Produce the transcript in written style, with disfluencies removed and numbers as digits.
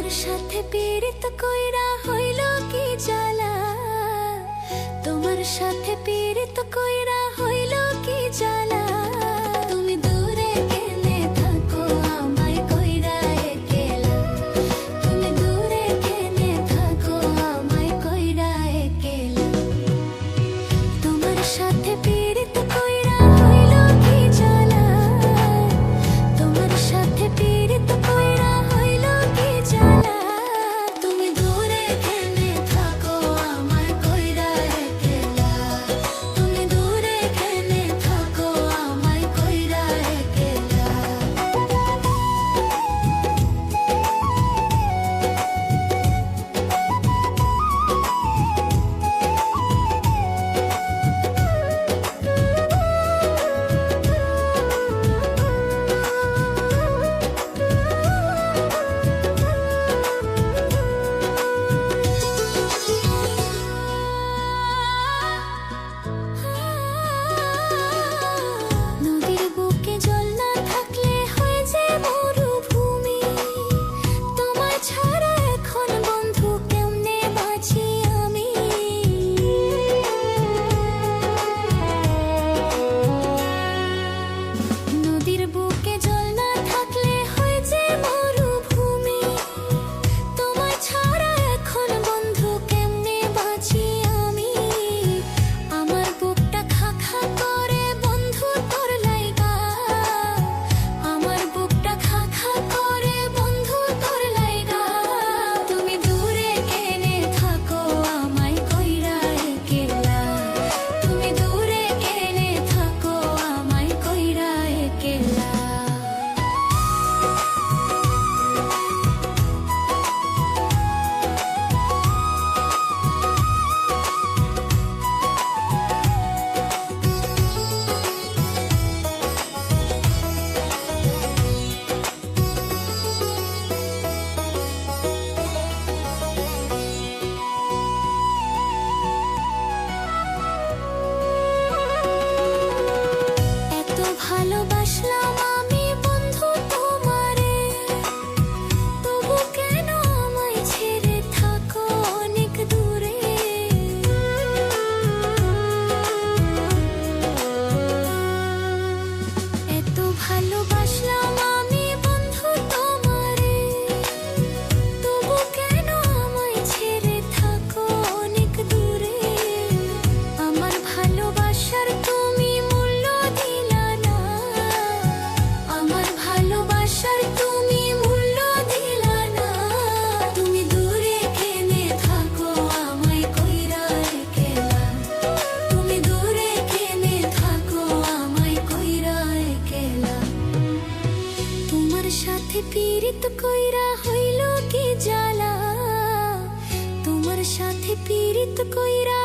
সাথে পীড়িত কইরা হইল কি জ্বালা, তোমার সাথে পীড়িত কইরা হইল কি জ্বালা। তুমি দূরে কেনে থাকো আমায় কইরা একেলা, তুমি দূরে কেনে থাকো আমায় কইরা একেলা। তোমার সাথে পীড়িত কইরা হইল কি জ্বালা, তোমার সাথে পীড়িত কইরা হইল কি জ্বালা। তুমি দূরে কেনে থাকো আমায় কইরা একেলা, তুমি দূরে কেনে থাকো আমায় কইরা একেলা। নদীর বুকে জল না থাকলে হয়ে যে মরুভূমি, তোমায় ছাড়া এখন বন্ধু কেমনে বাঁচি আমি। নদীর বুকে জল না থাকলে হয়ে যে মরুভূমি, তোমায় ছাড়া এখন বন্ধু কেমনে বাঁচি আমি। আমার বুকটা খা খা করে বন্ধু তোর লাইগা, আমার বুকটা খা খা করে বন্ধু তোর লাইগা। তুমি দূরে কেনে থাকো আমায় কইরা একেলা, তুমি দূরে কেনে থাকো আমায় কইরা একেলা। এত ভালোবাসলাম আমি বন্ধু তোমারে, তবু কেন আমায় ছেড়ে থাকো অনেক দূরে। এত ভালোবাসলাম আমি বন্ধু তোমারে, তবু কেন আমায় ছেড়ে থাকো অনেক দূরে। আমার ভালোবাসার তুমি মূল্য দিলা না, আমার ভালোবাসার তুমি মূল্য দিলা না। তুমি দূরে কেনে থাকো আমায় কইরা একেলা, তুমি দূরে কেনে থাকো আমায় কইরা একেলা। তোমার সাথে পীড়িত কইরা হইল কি জ্বালা, তোমার সাথে পীড়িত কইরা